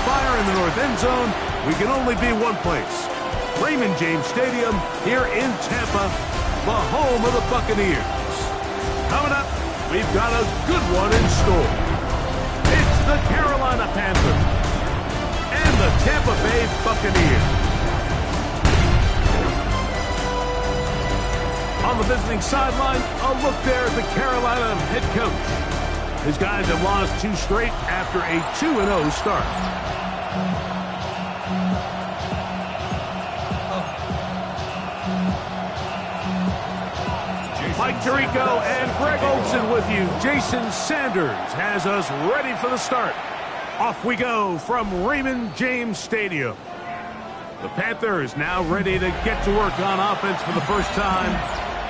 fire in the north end zone, we can only be one place. Raymond James Stadium here in Tampa, the home of the Buccaneers. Coming up, we've got a good one in store. It's the Carolina Panthers and the Tampa Bay Buccaneers. On the visiting sideline, a look there at the Carolina head coach. His guys have lost 2 straight after a 2-0 start. Mike Tirico and Greg Olsen with you. Jason Sanders has us ready for the start. Off we go from Raymond James Stadium. The Panthers now ready to get to work on offense for the first time.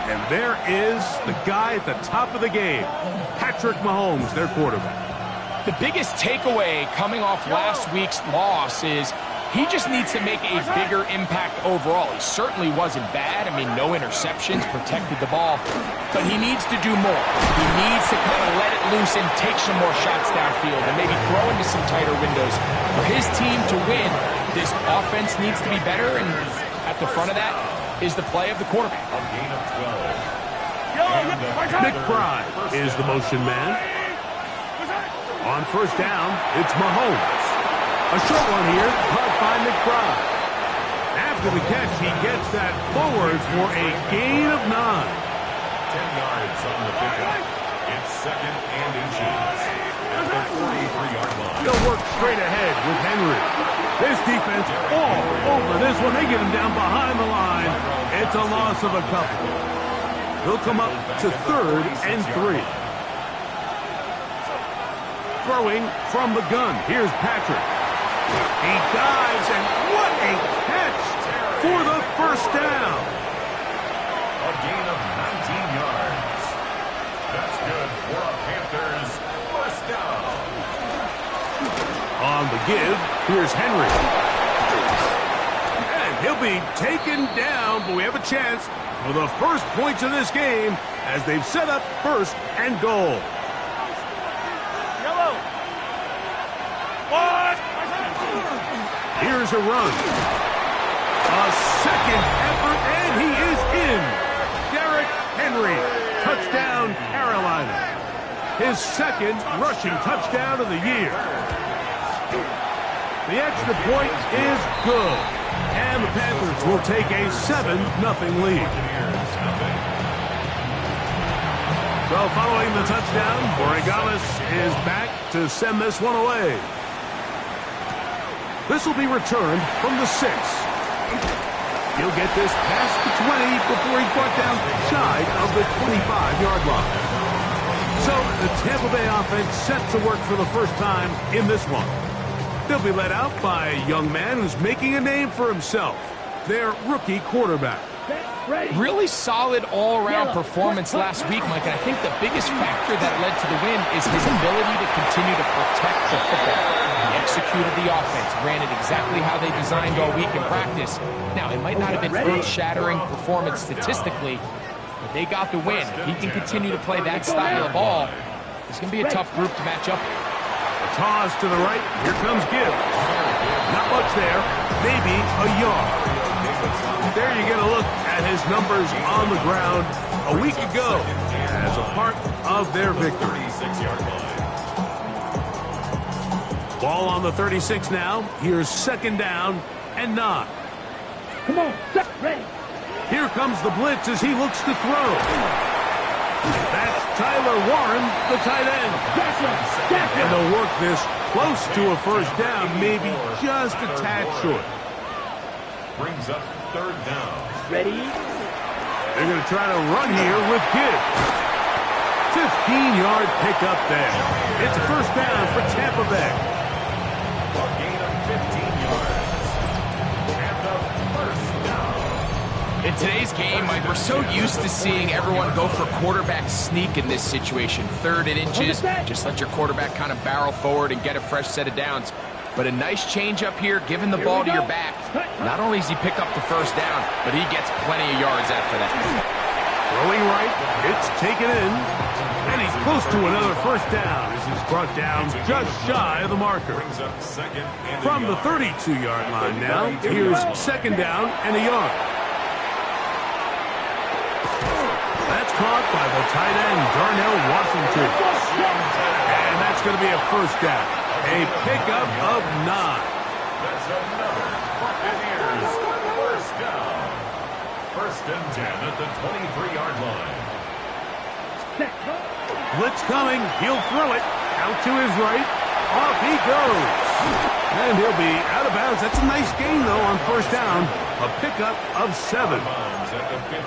And there is the guy at the top of the game, Patrick Mahomes, their quarterback. The biggest takeaway coming off last week's loss is he just needs to make a bigger impact overall. He certainly wasn't bad. I mean, no interceptions, protected the ball. But he needs to do more. He needs to kind of let it loose and take some more shots downfield and maybe throw into some tighter windows. For his team to win, this offense needs to be better, and at the front of that is the play of the quarterback. McBride is the motion man. On first down, it's Mahomes. A short one here, caught by McBride. After the catch, he gets that forward for a gain of 9. 10 yards on the pickup. It's 2nd and inches at the 43-yard line. They'll work straight ahead with Henry. This defense all over this one. They get him down behind the line. It's a loss of a couple. They'll come up to 3rd and 3. Throwing from the gun. Here's Patrick. He dives, and what a catch for the first down. A gain of 19 yards. That's good for a Panthers first down. On the give, here's Henry. And he'll be taken down, but we have a chance for the first points of this game as they've set up 1st and goal. Yellow. What? Here's a run. A second effort, and he is in. Derrick Henry, touchdown Carolina. His 2nd rushing touchdown of the year. The extra point is good, and the Panthers will take a 7-0 lead. So following the touchdown, Borregales is back to send this one away. This will be returned from the 6. He'll get this past the 20 before he's brought down shy of the 25-yard line. So the Tampa Bay offense set to work for the first time in this one. They'll be led out by a young man who's making a name for himself, their rookie quarterback. Really solid all-around performance last week, Mike, and I think the biggest factor that led to the win is his ability to continue to protect the football. He executed the offense, ran it exactly how they designed all week in practice. Now, it might not have been earth-shattering performance statistically, but they got the win. If he can continue to play that style of ball, it's going to be a tough group to match up with. A toss to the right. Here comes Gibbs. Not much there. Maybe a yard. There you get a look at his numbers on the ground a week ago as a part of their victory. Ball on the 36 now. Here's 2nd down and 9. Come on, ready. Here comes the blitz as he looks to throw. That's Tyler Warren, the tight end. And they'll work this close to a first down, maybe just a tad short. Brings up 3rd down. Ready? They're going to try to run here with Gibbs. 15-yard pickup there. It's a first down for Tampa Bay. A gain of 15 yards. And the first down. In today's game, Mike, we're so used to seeing everyone go for quarterback sneak in this situation. 3rd and inches, just let your quarterback kind of barrel forward and get a fresh set of downs. But a nice change up here, giving the ball to your back. Not only does he pick up the first down, but he gets plenty of yards after that. Throwing right, it's taken in. And he's close to another first down as he's brought down just shy of the marker. From the 32-yard line now, here's second down and a yard. That's caught by the tight end, Darnell Washington. And that's going to be a first down. A pickup of 9. That's another Buccaneers first down. First and 10 at the 23-yard line. Blitz coming. He'll throw it. Out to his right. Off he goes. And he'll be out of bounds. That's a nice gain, though, on first down. A pickup of 7.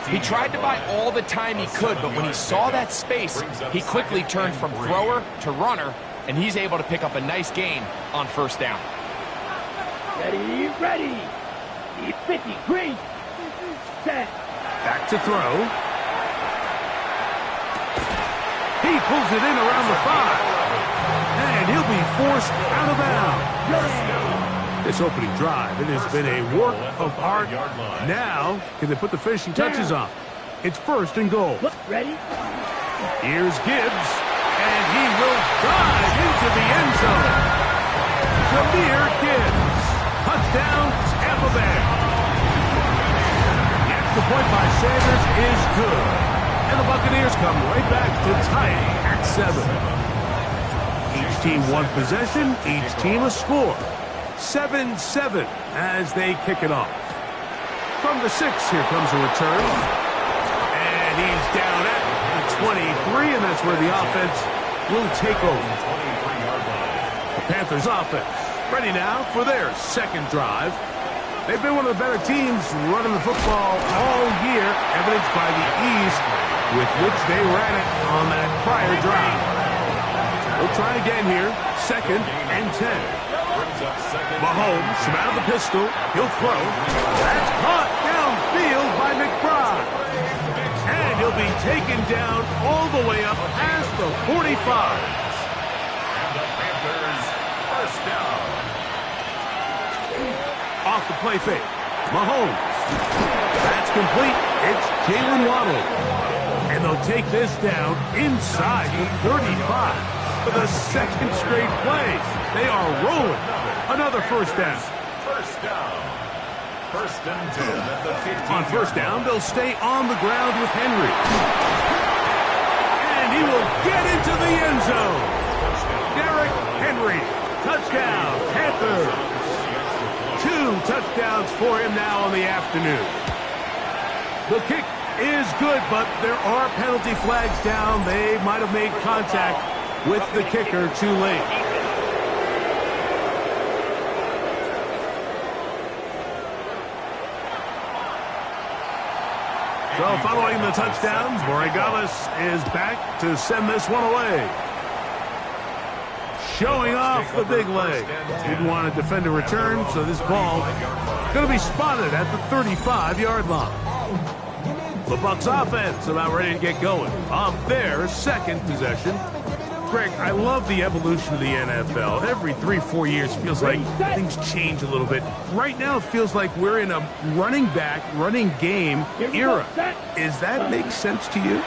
He tried to buy all the time he could, but when he saw that space, he quickly turned from thrower to runner, and he's able to pick up a nice gain on first down. Ready, ready. 50, green. Set. Back to throw. He pulls it in around the 5. And he'll be forced out of bounds. This opening drive, it has been a work of art. Now, can they put the finishing touches on? It's first and goal. Ready? Here's Gibbs, and he will dive into the end zone. Jameer Gibbs. Touchdown, Tampa Bay. The extra point by Sanders is good. And the Buccaneers come right back to tie it at 7. Each team one possession, each team a score. 7-7 as they kick it off. From the 6, here comes a return. And he's down at the 23, and that's where the offense will take over. The Panthers offense ready now for their second drive. They've been one of the better teams running the football all year, evidenced by the ease with which they ran it on that prior drive. We'll try again here. Second and 10. Mahomes from out of the pistol. He'll throw. That's caught downfield by McBride. And he'll be taken down all the way up past the 45. And the Panthers first down. Off the play fake. Mahomes. That's complete. It's Jalen Waddle. And they'll take this down inside the 35. For the second straight play. They are rolling. Another first down. First down. First and 10 at the 15. On first down, they'll stay on the ground with Henry. And he will get into the end zone. Derrick Henry. Touchdown, Panthers. 2 touchdowns for him now on the afternoon. The kick is good, but there are penalty flags down. They might have made contact with the kicker too late. So following the touchdown, Borregales is back to send this one away. Showing off the big leg. Didn't want to defend a return, so this ball going to be spotted at the 35-yard line. The Bucs offense about ready to get going on their second possession. Greg, I love the evolution of the NFL. Every 3-4 years feels like things change a little bit. Right now it feels like we're in a running back, running game era. Does that make sense to you?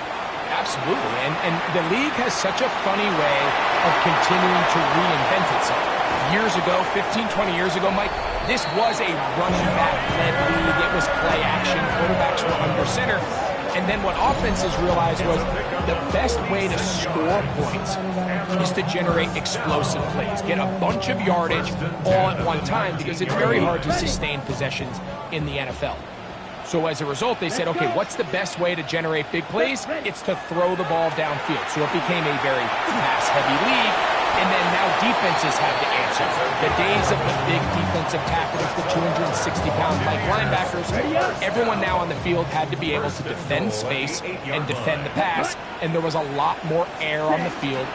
Absolutely, and the league has such a funny way of continuing to reinvent itself. Years ago, 15, 20 years ago, Mike, this was a running back-led league. It was play action. Quarterbacks were under center. And then what offenses realized was the best way to score points is to generate explosive plays. Get a bunch of yardage all at one time because it's very hard to sustain possessions in the NFL. So as a result, they said, okay, what's the best way to generate big plays? It's to throw the ball downfield. So it became a very pass-heavy league. And then now defenses have to answer. The days of the big defensive tackles, the 260-pound like linebackers, everyone now on the field had to be able to defend space and defend the pass, and there was a lot more air on the field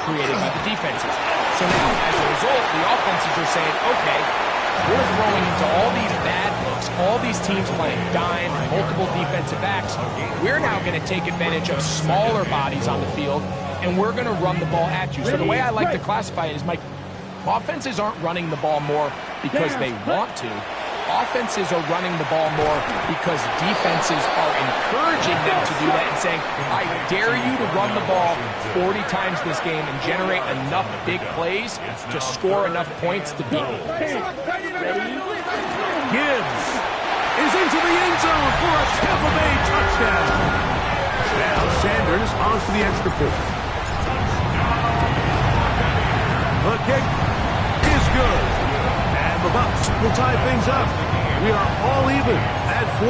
created by the defenses. So now, as a result, the offenses are saying, okay, we're throwing into all these bad looks, all these teams playing dime, multiple defensive backs. We're now going to take advantage of smaller bodies on the field, and we're going to run the ball at you. So the way I like to classify it is, Mike, offenses aren't running the ball more because they want to. offenses are running the ball more because defenses are encouraging them to do that and saying, I dare you to run the ball 40 times this game and generate enough big plays to score enough points to beat me. Gibbs is into the end zone for a Tampa Bay touchdown. Now Sanders on to the extra point. The kick is good. And the Bucs will tie things up. We are all even at 14.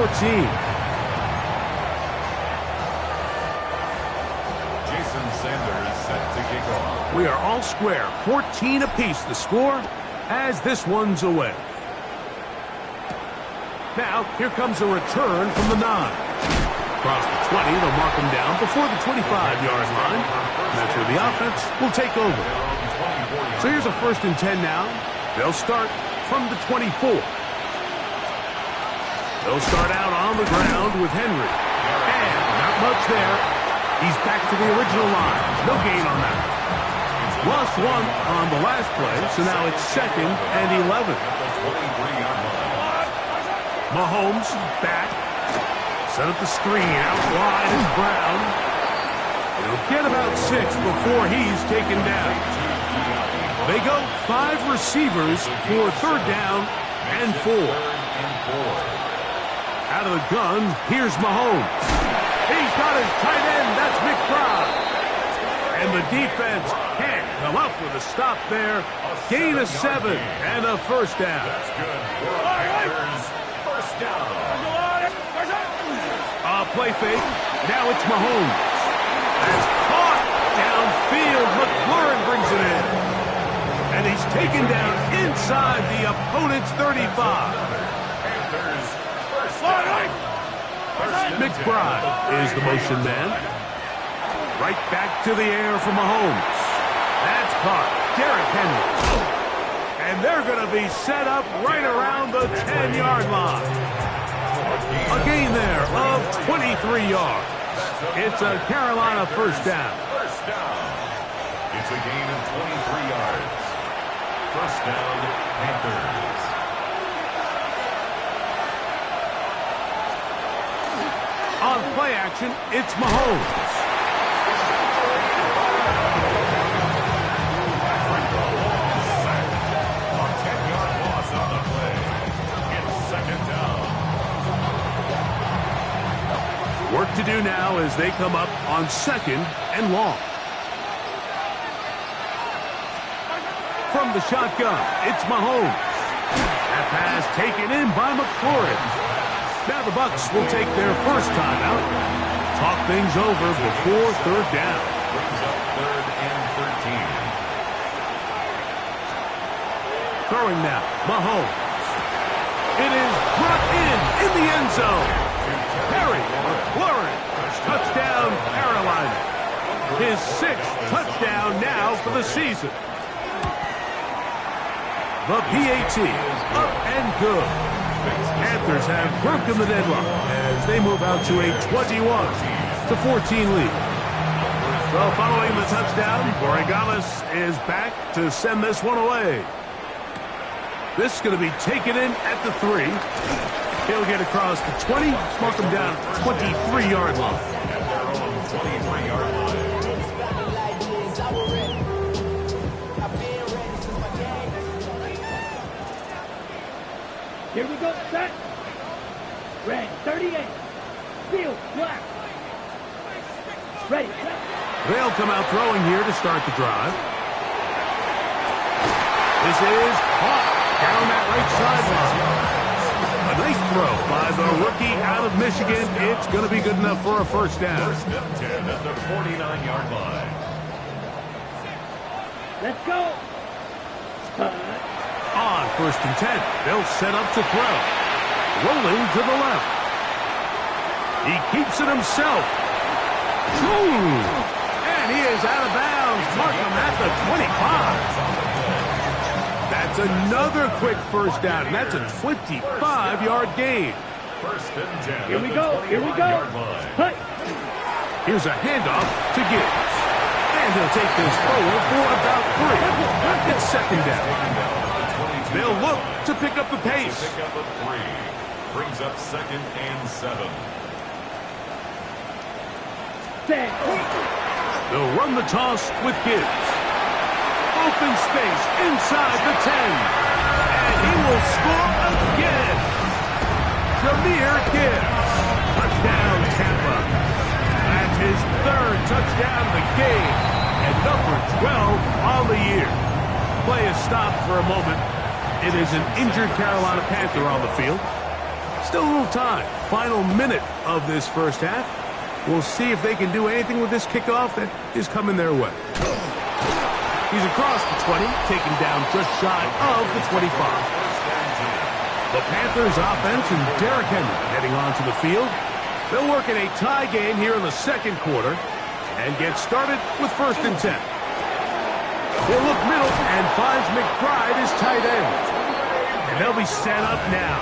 Jason Sanders set to kick off. We are all square. 14 apiece the score as this one's away. Now, here comes a return from the 9. Across the 20, they'll mark him down before the 25-yard line. That's where the offense will take over. So here's a 1st and 10 now. They'll start from the 24. They'll start out on the ground with Henry. And not much there. He's back to the original line. No gain on that. Lost 1 on the last play, so now it's 2nd and 11. Mahomes back. Set up the screen. Out wide is Brown. He'll get about 6 before he's taken down. They go 5 receivers for 3rd down and 4. Out of the gun, here's Mahomes. He's got his tight end. That's McBride. And the defense can't come up with a stop there. Gain of 7 and a 1st down. First down. Play fake. Now it's Mahomes. That's caught downfield. McLaurin brings it in. And he's taken down inside the opponent's 35. McBride is the motion man. Right back to the air for Mahomes. That's caught. Derrick Henry. And they're going to be set up right around the 10-yard line. A gain there of 23 yards. It's a Carolina 1st down. It's a gain of 23 yards. 1st down, Panthers. On play action, it's Mahomes. A 10-yard loss on the play. It's 2nd down. Work to do now as they come up on 2nd and long. From the shotgun, it's Mahomes. That pass taken in by McLaurin. Now the Bucs will take their 1st timeout. Talk things over before 3rd down. Brings up 3rd and 13. Throwing now, Mahomes. It is brought in the end zone. Harry McLaurin. Touchdown, Carolina. His 6th touchdown now for the season. The PAT, up and good. Panthers have broken the deadlock as they move out to a 21-14 lead. Well, following the touchdown, Borregales is back to send this one away. This is going to be taken in at the 3. He'll get across the 20, mark him down 23-yard line. At their own 23-yard line. Here we go, set. Red 38. Field black. Ready, set. They'll come out throwing here to start the drive. This is caught down that right sideline. A nice throw by the rookie out of Michigan. It's going to be good enough for a 1st down. 1st and 10 at the 49-yard line. Let's go. On 1st and 10, they'll set up to throw. Rolling to the left. He keeps it himself. And he is out of bounds. Mark him at the 25. That's another quick 1st down, and that's a 25-yard gain. 1st and 10. Here we go. Here we go. Hey. Here's a handoff to Gibbs. And he'll take this forward for about 3. It's 2nd down. They'll look to pick up the pace. Pick up a 3. Brings up 2nd and 7. They'll run the toss with Gibbs. Open space inside the 10. And he will score again. Jameer Gibbs. Touchdown, Tampa. That's his 3rd touchdown of the game. And number 12 on the year. Play is stopped for a moment. It is an injured Carolina Panther on the field. Still a little time. Final minute of this first half. We'll see if they can do anything with this kickoff that is coming their way. He's across the 20, taken down just shy of the 25. The Panthers offense and Derrick Henry heading onto the field. They'll work in a tie game here in the 2nd quarter and get started with 1st and 10. He'll look middle and finds McBride as tight end. And they'll be set up now.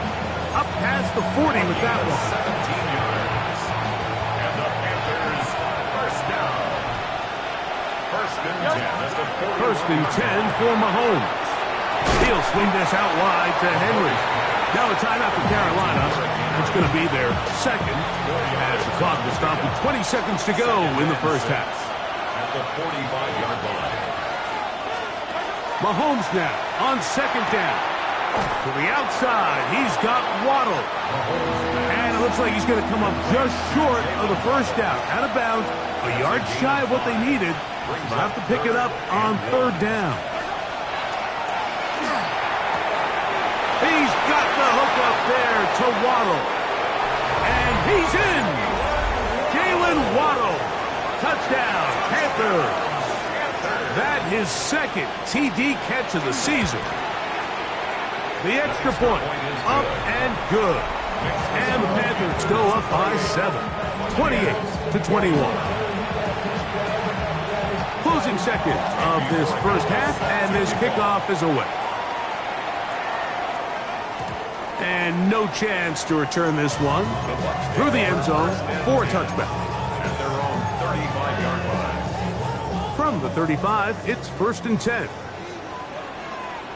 Up past the 40 with that one. 17 yards. And the Panthers first down. 1st and 10 at the 40. 1st and 10 for Mahomes. He'll swing this out wide to Henry. Now a timeout for Carolina. It's going to be their 2nd as the clock will stop with 20 seconds to go in the first half. At the 45-yard line. Mahomes now on 2nd down. To the outside, he's got Waddle. And it looks like he's going to come up just short of the first down. Out of bounds, a yard shy of what they needed. They'll have to pick it up on 3rd down. He's got the hook up there to Waddle. And he's in. Jalen Waddle. Touchdown, Panthers. That his 2nd TD catch of the season. The extra point, up and good. And the Panthers go up by 7, 28-21. Closing seconds of this first half, and this kickoff is away. And no chance to return this one through the end zone for a touchback. At their own 35-yard line. From the 35, it's 1st and 10.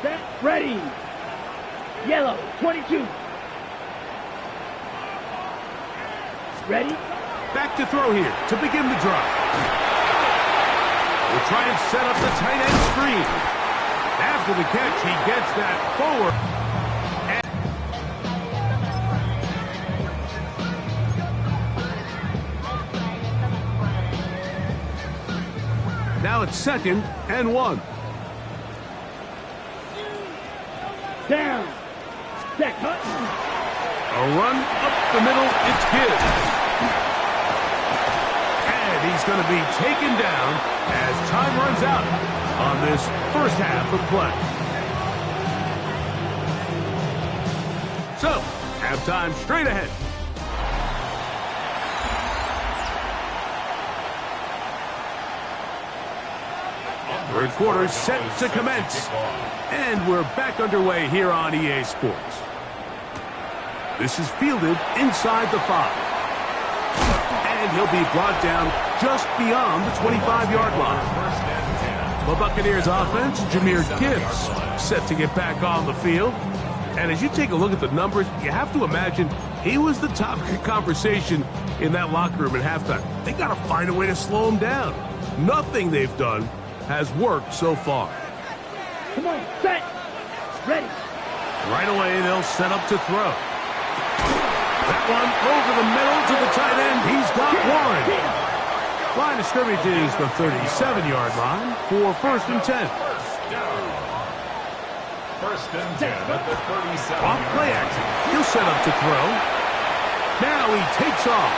Set, ready. Yellow, 22. Ready? Back to throw here to begin the drive. We'll try and set up the tight end screen. After the catch, he gets that forward. Now it's 2nd and 1. Down. Set, cut. A run up the middle, it's Gibbs. And he's going to be taken down as time runs out on this first half of play. So, halftime straight ahead. Third quarter set to commence. And we're back underway here on EA Sports. This is fielded inside the 5. And he'll be brought down just beyond the 25-yard line. The Buccaneers offense, Jameer Gibbs, set to get back on the field. And as you take a look at the numbers, you have to imagine he was the top conversation in that locker room at halftime. They got to find a way to slow him down. Nothing they've done has worked so far. Come on, set. Ready. Right away, they'll set up to throw. That one over the middle to the tight end. He's got Warren. Line of scrimmage is the 37-yard line for 1st and 10. 1st and 10 at the 37. Off play action. He'll set up to throw. Now he takes off.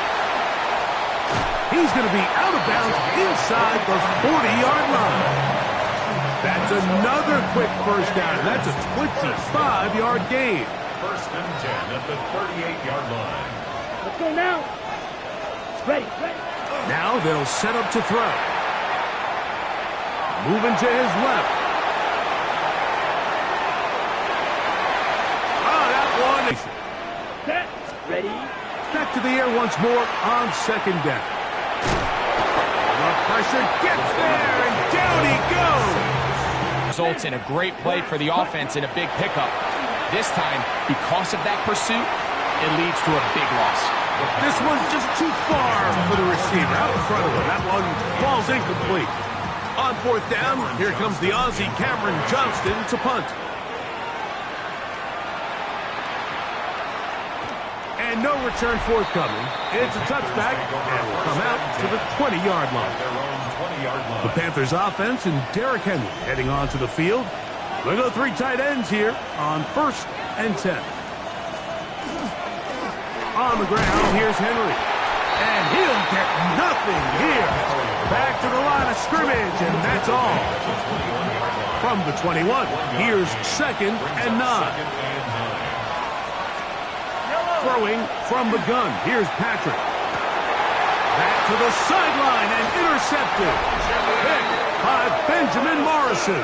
He's going to be out of bounds inside the 40-yard line. That's another quick first down. That's a 25-yard gain. 1st and 10 at the 38-yard line. Let's go now. Ready, ready. Now they'll set up to throw. Moving to his left. Oh, that one. Set, ready. Back to the air once more on 2nd down. The pressure gets there, and down he goes. results in a great play for the offense and a big pickup. This time, because of that pursuit, it leads to a big loss. This one's just too far for the receiver. Out in front of him. That one falls incomplete. On fourth down, here comes the Aussie Cameron Johnston to punt. And no return forthcoming. It's a touchback and will come out to the 20-yard line. The Panthers offense and Derrick Henry heading onto the field. We'll go 3 tight ends here on 1st and 10. On the ground, here's Henry. And he'll get nothing here. Back to the line of scrimmage, and that's all. From the 21, here's 2nd and 9. Throwing from the gun. Here's Patrick. Back to the sideline and intercepted. Picked by Benjamin Morrison.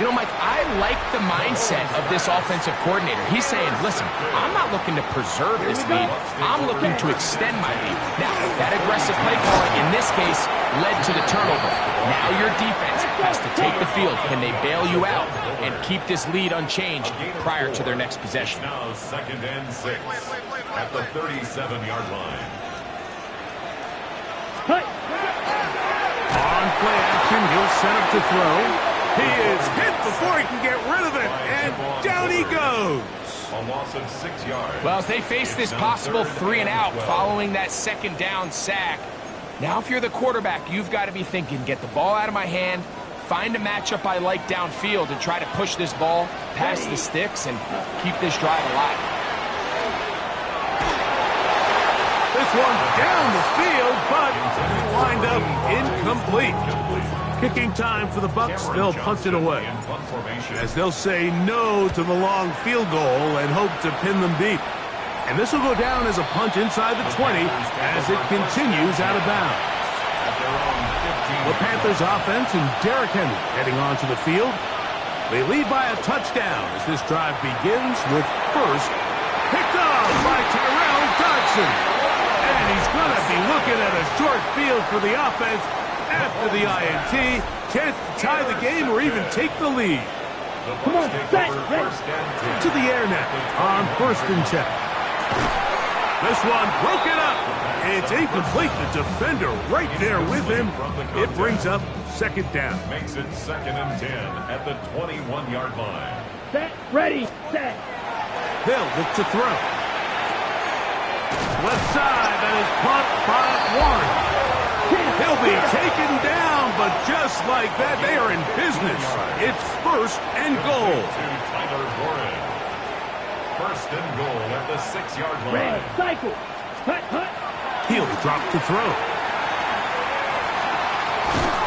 You know, Mike, I like the mindset of this offensive coordinator. He's saying, listen, I'm not looking to preserve this lead. I'm looking to extend my lead. Now, that aggressive play calling in this case led to the turnover. Now your defense has to take the field. Can they bail you out and keep this lead unchanged prior to their next possession? Now 2nd and 6 at the 37-yard line. On play action, he'll set up to throw. He is hit before he can get rid of it, and down he goes. A loss of 6 yards. Well, as they face this possible 3 and out following that 2nd down sack, now if you're the quarterback, you've got to be thinking, get the ball out of my hand, find a matchup I like downfield, and try to push this ball past the sticks and keep this drive alive. This one down the field, but wind up incomplete. Kicking time for the Bucs. They'll punt it away, as they'll say no to the long field goal and hope to pin them deep. And this will go down as a punt inside the 20 as it continues out of bounds. The Panthers offense and Derrick Henry heading onto the field. They lead by a touchdown as this drive begins with first picked up by Tyrell Dodson. And he's going to be looking at a short field for the offense after the INT. Chance to tie the game or even take the lead. Come on, set, To the air now on 1st and 10. This one broken up. It's incomplete. The defender right there with him. It brings up 2nd down. Makes it 2nd and 10 at the 21-yard line. set, ready, set. They'll look to throw. Left side, that is caught by Warren. He'll be taken down, but just like that, they are in business. It's 1st and goal. To Tyler Warren. 1st and goal at the 6-yard line. Red, cycle. Hut, hut. He'll drop to throw.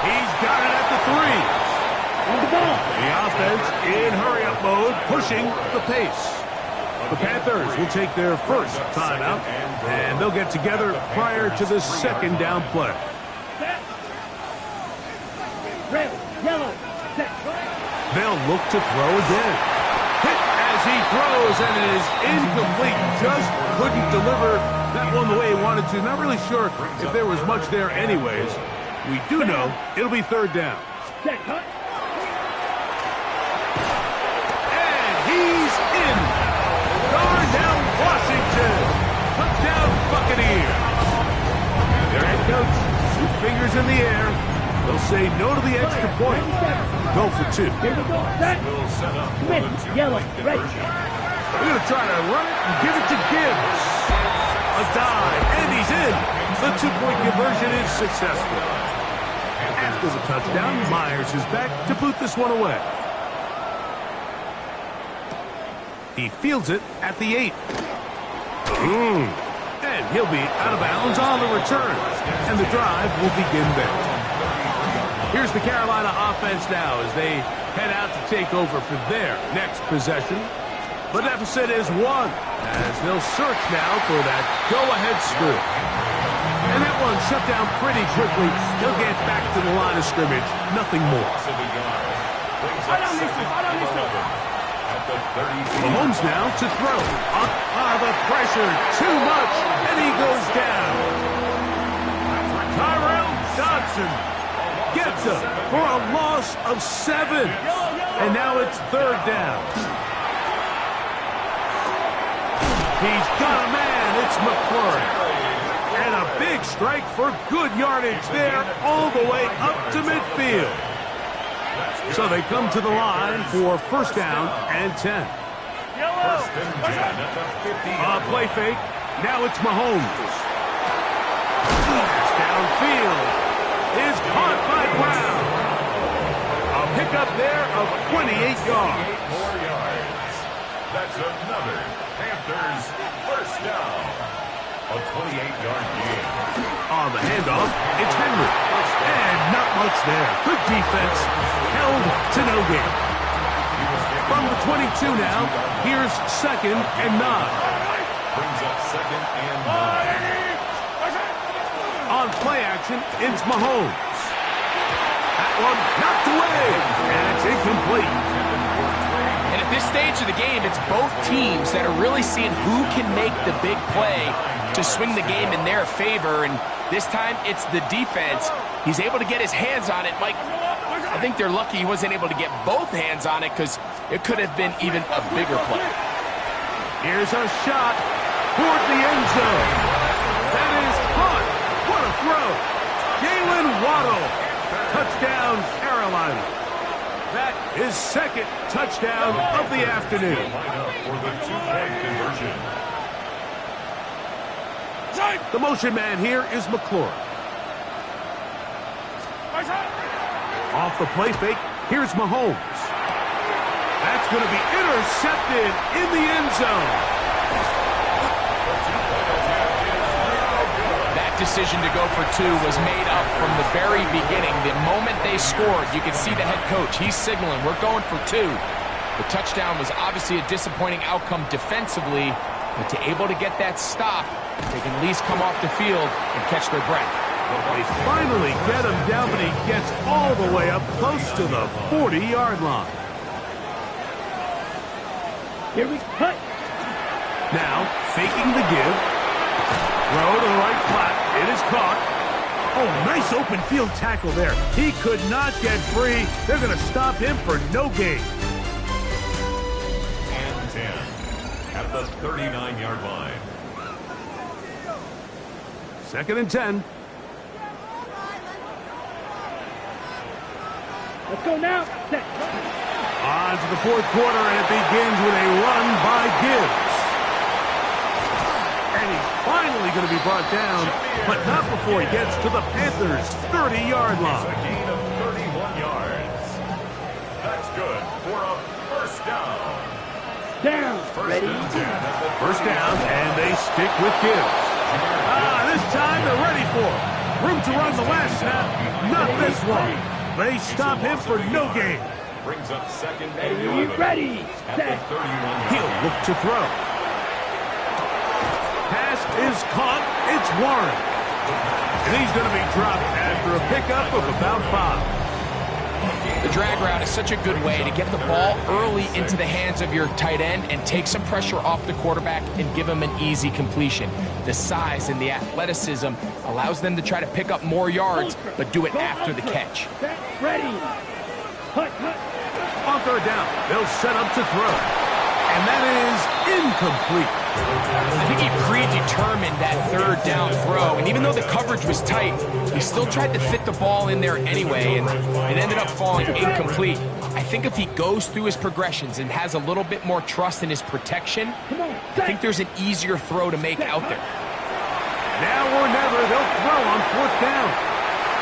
He's got it at the 3. On the ball. The offense in hurry-up mode, pushing the pace. The Panthers will take their first timeout, and they'll get together prior to the 2nd down play. Set. Red, yellow, set. They'll look to throw again. Hit as he throws, and it is incomplete. Just couldn't deliver that one the way he wanted to. Not really sure if there was much there anyways. We do know it'll be 3rd down. Set, hut. And he's in. Darnell Washington. Touchdown Buccaneers. Their head coach, 2 fingers in the air. They'll say no to the extra point. Go for 2. Here we go, set. Will set up for Smith, the 2-point yellow, ready. conversion. They're going to try to run it and give it to Gibbs. A dive, and he's in. The 2-point conversion is successful. After the touchdown, Myers is back to boot this one away. He fields it at the 8. And he'll be out of bounds on the return. And the drive will begin there. Here's the Carolina offense now as they head out to take over for their next possession. The deficit is 1 as they'll search now for that go-ahead scoop. And that one shut down pretty quickly. He'll get back to the line of scrimmage. Nothing more. Mahomes now to throw. The pressure, too much, and he goes down. Tyrell Dodson gets him for a loss of 7. And now it's 3rd down. He's got a man. It's McClure. And a big strike for good yardage there all the way up to midfield. So they come to the line for 1st down and 10. Play fake. Now it's Mahomes. Downfield is caught by Brown. A pickup there of 28 yards. 8 more yards. That's another Panthers 1st down. A 28-yard gain. On the handoff, it's Henry. And not much there. Good defense. Held to no gain. From the 22 now, here's 2nd and 9. Brings up 2nd and 9. On play action, it's Mahomes. That one knocked away, and it's incomplete. And at this stage of the game, it's both teams that are really seeing who can make the big play to swing the game in their favor, and this time it's the defense. He's able to get his hands on it. Mike, I think they're lucky he wasn't able to get both hands on it because it could have been even a bigger play. Here's a shot toward the end zone. That is caught. What a throw. Jalen Waddle. Touchdown, Carolina. That is 2nd touchdown of the afternoon. Line up for the 2-point conversion. The motion man here is McClure. Off the play fake, here's Mahomes. That's going to be intercepted in the end zone. That decision to go for 2 was made up from the very beginning. The moment they scored, you could see the head coach. He's signaling, we're going for 2. The touchdown was obviously a disappointing outcome defensively, but to able to get that stop, they can at least come off the field and catch their breath. They finally get him down, but he gets all the way up close to the 40-yard line. Here we cut. Now, faking the give. Throw to the right flat. It is caught. Oh, nice open field tackle there. He could not get free. They're going to stop him for no gain. And 10 at the 39-yard line. 2nd and 10. Let's go now. Set. On to the 4th quarter, and it begins with a run by Gibbs. And he's finally going to be brought down, but not before he gets to the Panthers' 30-yard line. A gain of 31 yards. That's good for a 1st down. Down. Ready. 1st down, and they stick with Gibbs. This time they're ready for it. Room to run the last snap, not this one. They stop him for no gain. Brings up 2nd and Are 11. you ready? At Set. the 31-yard He'll line. look to throw. Pass is caught. It's Warren. And he's going to be dropped after a pickup of about 5. The drag route is such a good way to get the ball early into the hands of your tight end and take some pressure off the quarterback and give him an easy completion. The size and the athleticism allows them to try to pick up more yards, but do it after the catch. Set. Ready. Cut. On 3rd down, they'll set up to throw. And that is incomplete. I think he predetermined that 3rd down throw, and even though the coverage was tight, he still tried to fit the ball in there anyway, and it ended up falling incomplete. I think if he goes through his progressions and has a little bit more trust in his protection, I think there's an easier throw to make out there. Now or never, they'll throw on 4th down.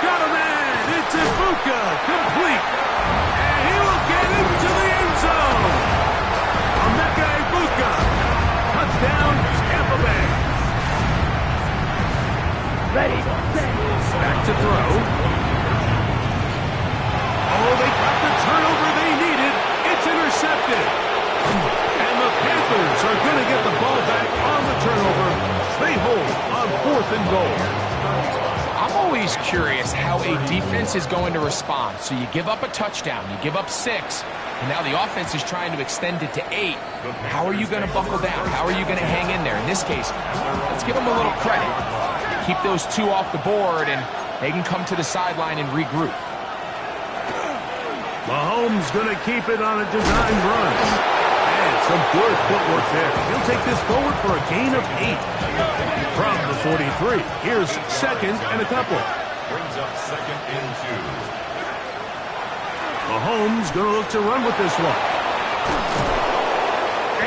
Got a man. It's Ibuka. Complete. And he will get into the end zone. Emeka Ibuka. Touchdown, Tampa Bay. Ready. Set. Back to throw. Oh, they got the turnover they needed. It's intercepted. And the Panthers are going to get the ball back on the turnover. They hold on 4th and goal. I'm always curious how a defense is going to respond. So you give up a touchdown, you give up 6, and now the offense is trying to extend it to 8. How are you going to buckle down? How are you going to hang in there? In this case, let's give them a little credit. Keep those 2 off the board, and they can come to the sideline and regroup. Mahomes going to keep it on a design run. And some good footwork there. He'll take this forward for a gain of 8. From the 43, here's second and a couple. Brings up second and 2. Mahomes going to look to run with this one.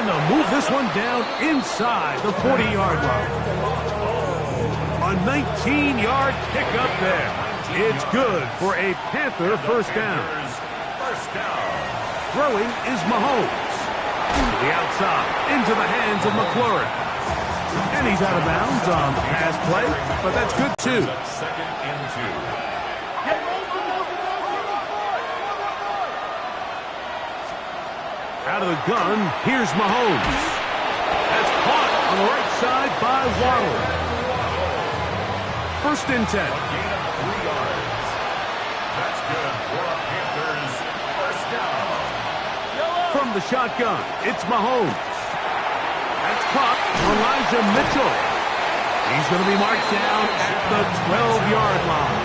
And they'll move this one down inside the 40-yard line. A 19-yard pickup there. It's good for a Panther first down. Throwing is Mahomes. To the outside, into the hands of McLaurin. And he's out of bounds on the pass play, but that's good too. Second and 2. Out of the gun, here's Mahomes. That's caught on the right side by Waddle. First and 10. Gain of 3 yards. That's good for a Panthers first down. From the shotgun, it's Mahomes. That's caught Elijah Mitchell. He's going to be marked down at the 12-yard line.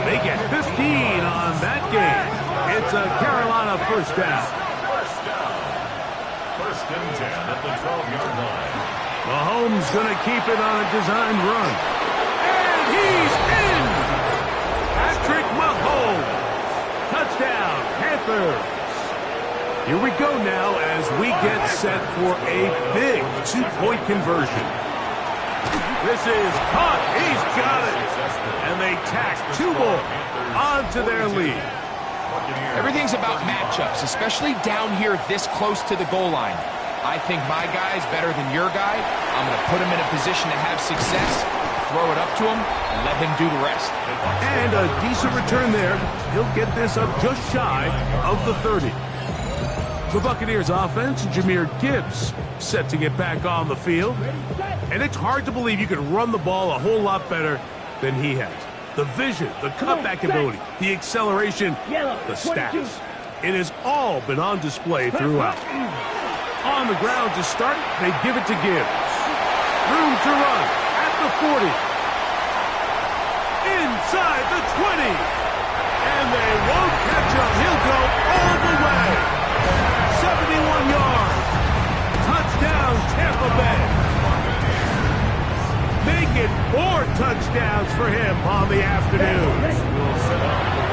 They get 15 on that game. It's a Carolina first down. First and 10 at the 12-yard line. Mahomes going to keep it on a design run. And he's in! Patrick Mahomes. Touchdown, Panthers. Here we go now as we get set for a big 2-point conversion. This is caught. He's got it. And they tack 2 more onto their lead. Everything's about matchups, especially down here this close to the goal line. I think my guy's better than your guy. I'm going to put him in a position to have success, throw it up to him, and let him do the rest. And a decent return there. He'll get this up just shy of the 30. The Buccaneers offense, Jahmyr Gibbs, set to get back on the field. And it's hard to believe you can run the ball a whole lot better than he has. The vision, the cutback ability, the acceleration, the stats. It has all been on display throughout. On the ground to start, they give it to Gibbs. Room to run at the 40. Inside the 20. And they won't catch him. He'll go all the way. 71 yards. Touchdown, Tampa Bay. Make it 4 touchdowns for him on the afternoon.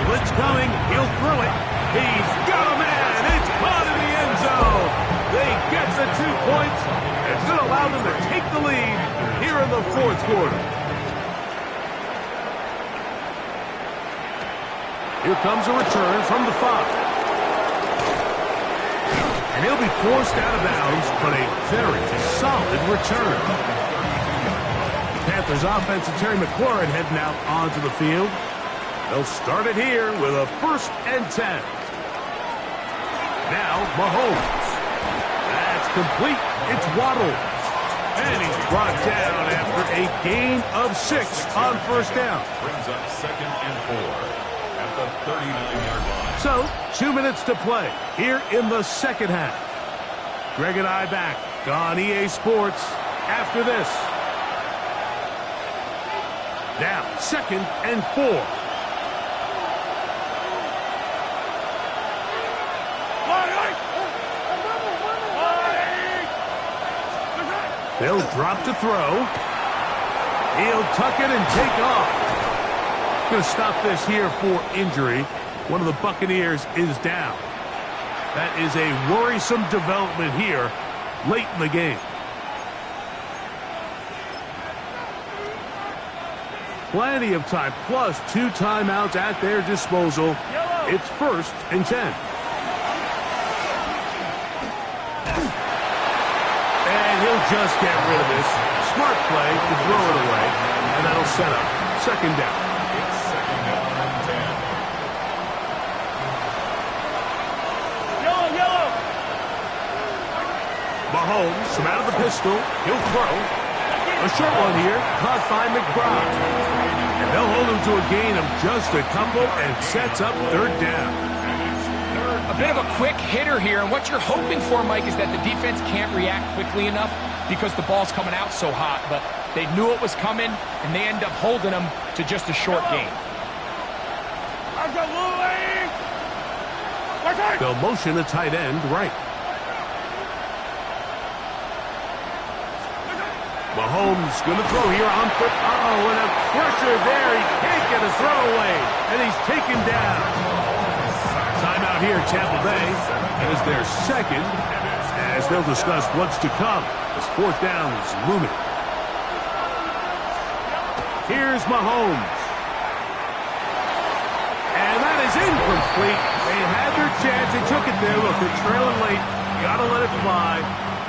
Blitz coming. He'll throw it. He's got a man. It's caught in the end zone. They get the 2 points. It's going to allow them to take the lead here in the 4th quarter. Here comes a return from the 5. And he'll be forced out of bounds, but a very solid return. Panthers offense and Terry McLaurin heading out onto the field. They'll start it here with a 1st and 10. Now Mahomes. That's complete. It's Waddle. And he's brought down after a gain of 6 on first down. Brings up second and 4 at the 39-yard line. So, 2 minutes to play here in the second half. Greg and I back on EA Sports after this. Now, 2nd and 4. They'll drop to throw. He'll tuck it and take off. Going to stop this here for injury. One of the Buccaneers is down. That is a worrisome development here late in the game. Plenty of time, plus 2 timeouts at their disposal. It's 1st and 10. And he'll just get rid of this. Smart play to throw it away, and that'll set up 2nd down. It's 2nd down and 10. Mahomes from out of the pistol. He'll throw. A short one here, caught by McBride. And they'll hold him to a gain of just a couple and sets up 3rd down. A bit of a quick hitter here, and what you're hoping for, Mike, is that the defense can't react quickly enough because the ball's coming out so hot. But they knew it was coming, and they end up holding them to just a short gain. They'll motion a tight end right. Mahomes going to throw here on foot. Oh, and a pressure there. He can't get a throw away. And he's taken down. Timeout here, Tampa Bay. That is their second, as they'll discuss what's to come as fourth down is looming. Here's Mahomes. And that is incomplete. They had their chance. They took it there. Look, they're trailing late. Got to let it fly.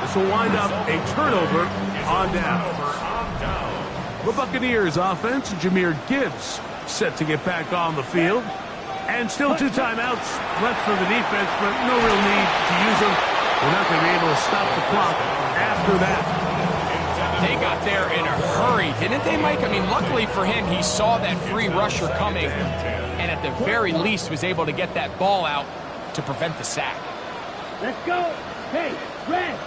This will wind up a turnover on down. The Buccaneers offense, Jahmyr Gibbs, set to get back on the field. And still 2 timeouts left for the defense, but no real need to use them. They're not going to be able to stop the clock after that. They got there in a hurry, didn't they, Mike? I mean, luckily for him, he saw that free rusher coming, and at the very least was able to get that ball out to prevent the sack. Let's go. Hey, Red.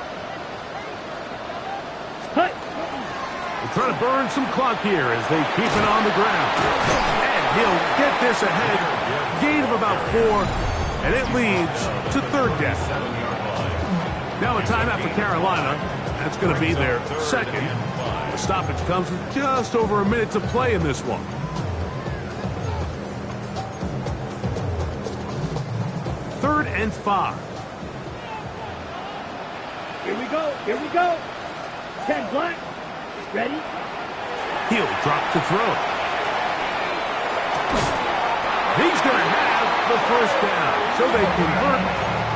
Cut. They're trying to burn some clock here as they keep it on the ground. And he'll get this ahead. Gain of about 4, and it leads to third down. Now a timeout for Carolina. That's going to be their second. The stoppage comes with just over a minute to play in this one. Third and 5. Here we go. Here we go. 10 black. Ready? He'll drop to throw. He's going to have the first down. So they convert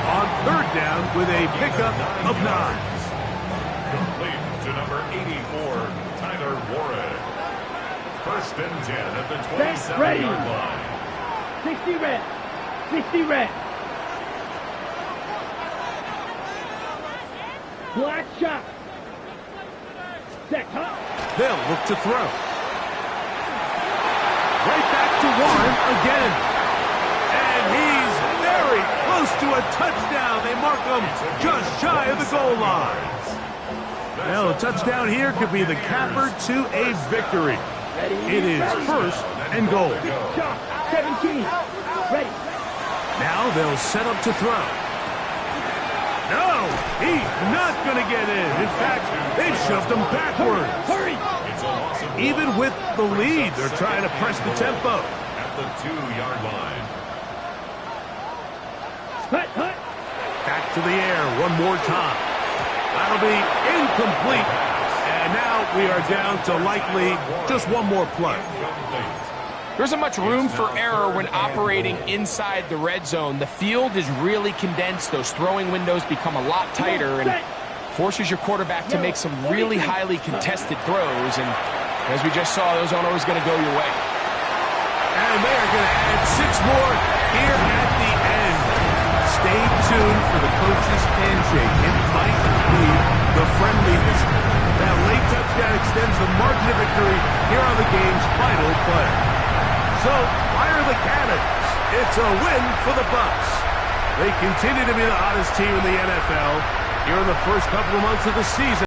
on third down with a pickup of 9. Complete to number 84, Tyler Warren. First and 10 at the 27-yard line. 60 red. 60 red. Black shot. Set up. They'll look to throw. Right back to Warren again. And he's very close to a touchdown. They mark him just shy of the goal line. Well, a touchdown here could be the capper to a victory. It is first and goal. Shot. 17. Ready. Now they'll set up to throw. No, he's not going to get in. In fact, they've shoved him backwards. Hurry. Even with the lead, they're trying to press the tempo. At the 2-yard line. Hut, hut. Back to the air one more time. That'll be incomplete. And now we are down to likely just one more play. There isn't much room for error when operating inside the red zone. The field is really condensed. Those throwing windows become a lot tighter and forces your quarterback to make some really highly contested throws. And as we just saw, those aren't always going to go your way. And they are going to add 6 more here at the end. Stay tuned for the coach's handshake. It might be the friendliest. That late touchdown extends the margin of victory here on the game's final play. So, fire the cannons. It's a win for the Bucs. They continue to be the hottest team in the NFL here in the first couple of months of the season.